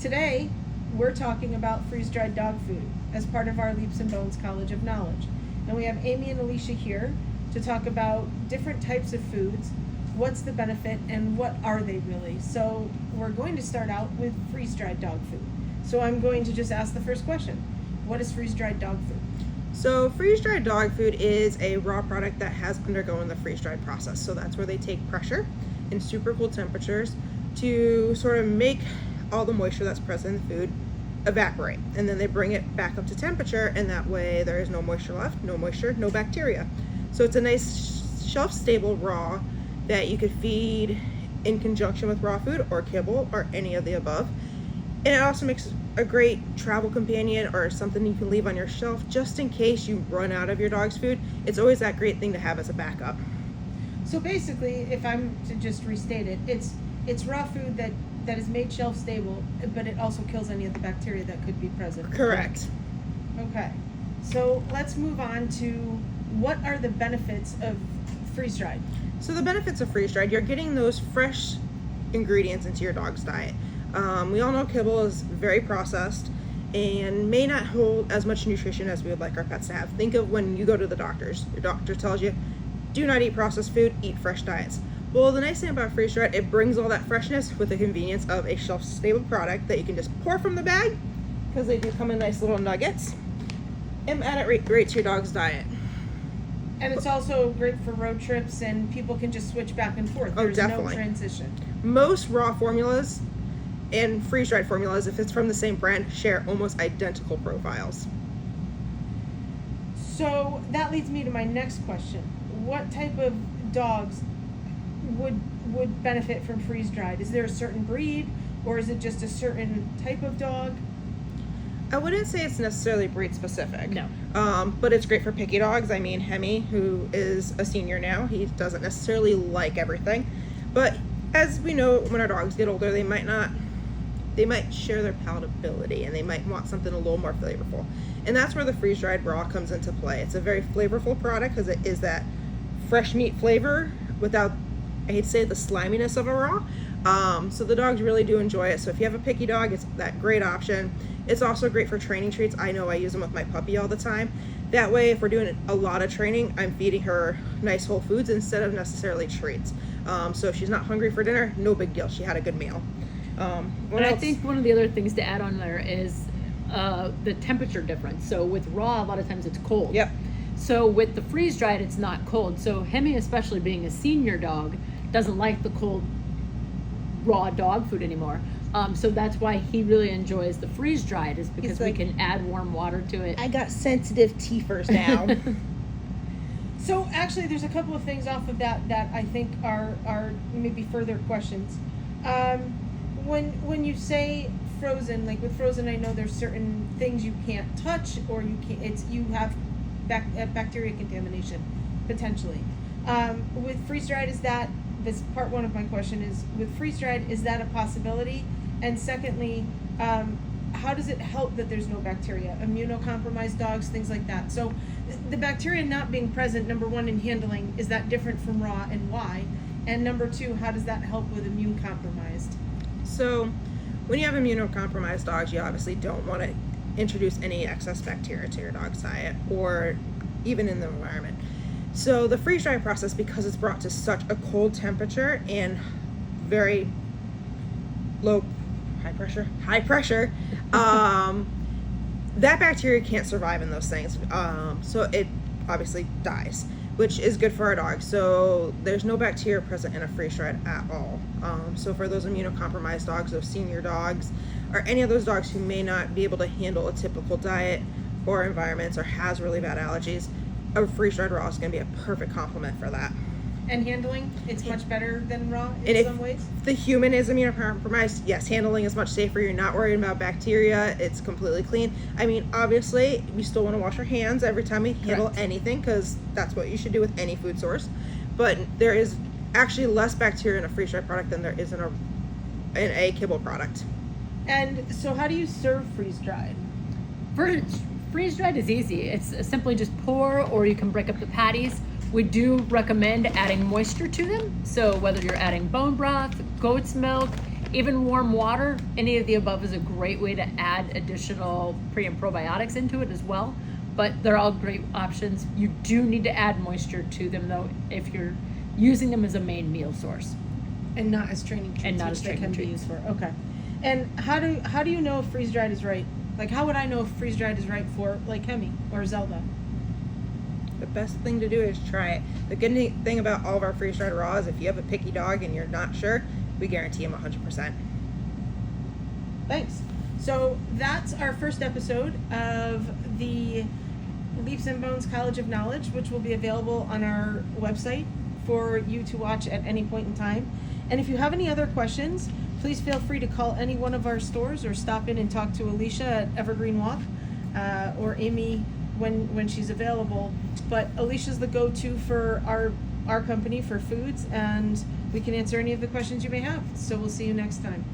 Today, we're talking about freeze-dried dog food as part of our Leaps and Bones College of Knowledge. And we have Amy and Alicia here to talk about different types of foods, what's the benefit, and what are they really. So we're going to start out with freeze-dried dog food. So I'm going to just ask the first question. What is freeze-dried dog food? So freeze-dried dog food is a raw product that has undergone the freeze-dried process. So that's where they take pressure in super cool temperatures to sort of make all the moisture that's present in the food evaporate, and then they bring it back up to temperature, and that way there is no moisture left, no moisture, no bacteria. So it's a nice shelf-stable raw that you could feed in conjunction with raw food or kibble or any of the above. And it also makes a great travel companion or something you can leave on your shelf just in case you run out of your dog's food. It's always that great thing to have as a backup. So basically, if I'm to just restate it, it's raw food that is made shelf stable, but it also kills any of the bacteria that could be present. Correct. Okay. So let's move on to what are the benefits of freeze-dried? So the benefits of freeze-dried, you're getting those fresh ingredients into your dog's diet. We all know kibble is very processed and may not hold as much nutrition as we would like our pets to have. Think of when you go to the doctors. Your doctor tells you, do not eat processed food, eat fresh diets. Well, the nice thing about freeze-dried, it brings all that freshness with the convenience of a shelf-stable product that you can just pour from the bag, because they do come in nice little nuggets, and add it right to your dog's diet. And it's also great for road trips, and people can just switch back and forth. Oh, There's definitely. no transition. Most raw formulas and freeze-dried formulas, if it's from the same brand, share almost identical profiles. So that leads me to my next question. What type of dogs would benefit from freeze-dried? Is there a certain breed, or is it just a certain type of dog? I wouldn't say it's necessarily breed specific. No. But it's great for picky dogs. I mean, Hemi, who is a senior now, he doesn't necessarily like everything. But as we know, when our dogs get older, they might share their palatability, and they might want something a little more flavorful. And that's where the freeze-dried raw comes into play. It's a very flavorful product because it is that fresh meat flavor without, I hate to say, the sliminess of a raw. So the dogs really do enjoy it. So if you have a picky dog, it's that great option. It's also great for training treats. I know I use them with my puppy all the time. That way, if we're doing a lot of training, I'm feeding her nice whole foods instead of necessarily treats. So if she's not hungry for dinner, no big deal. She had a good meal. And I think one of the other things to add on there is the temperature difference. So with raw, a lot of times it's cold. Yep. So with the freeze-dried, it's not cold. So Hemi, especially being a senior dog, doesn't like the cold raw dog food anymore. So that's why he really enjoys the freeze-dried, is because we can add warm water to it. I got sensitive teethers now. So actually, there's a couple of things off of that I think are maybe further questions. When you say frozen, like with frozen, I know there's certain things you can't touch, or you have bacteria contamination potentially. With freeze-dried, this part one of my question is, with freeze-dried, is that a possibility? And secondly, how does it help that there's no bacteria? Immunocompromised dogs, things like that. So the bacteria not being present, number one, in handling, is that different from raw, and why? And number two, how does that help with immune compromised? So when you have immunocompromised dogs, you obviously don't want to introduce any excess bacteria to your dog's diet or even in the environment. So the freeze-drying process, because it's brought to such a cold temperature and very high pressure, that bacteria can't survive in those things. So it obviously dies, which is good for our dogs. So there's no bacteria present in a freeze-dried at all. So for those immunocompromised dogs, those senior dogs, or any of those dogs who may not be able to handle a typical diet or environments or has really bad allergies, a freeze-dried raw is going to be a perfect complement for that. And handling, it's much better than raw in And some ways? if the human is immunocompromised, yes, handling is much safer. You're not worried about bacteria. It's completely clean. I mean, obviously, we still want to wash our hands every time we handle Correct. anything, because that's what you should do with any food source. But there is actually less bacteria in a freeze-dried product than there is in a kibble product. And so how do you serve freeze-dried? Freeze-dried is easy. It's simply just pour, or you can break up the patties. We do recommend adding moisture to them. So whether you're adding bone broth, goat's milk, Even warm water, any of the above is a great way to add additional pre and probiotics into it as well. But they're all great options. You do need to add moisture to them though if you're using them as a main meal source. And not as training treats, And not which as they training can be treats. used for. Okay. And how do you know if freeze dried is right? Like, how would I know if freeze dried is right for like Hemi or Zelda? The best thing to do is try it. The good thing about all of our freeze-dried raws, if you have a picky dog and you're not sure, we guarantee them 100%. Thanks. So that's our first episode of the Leaps and Bones College of Knowledge, which will be available on our website for you to watch at any point in time. And if you have any other questions, please feel free to call any one of our stores or stop in and talk to Alicia at Evergreen Walk or Amy when she's available. But Alicia's the go-to for our company for foods, and we can answer any of the questions you may have. So we'll see you next time.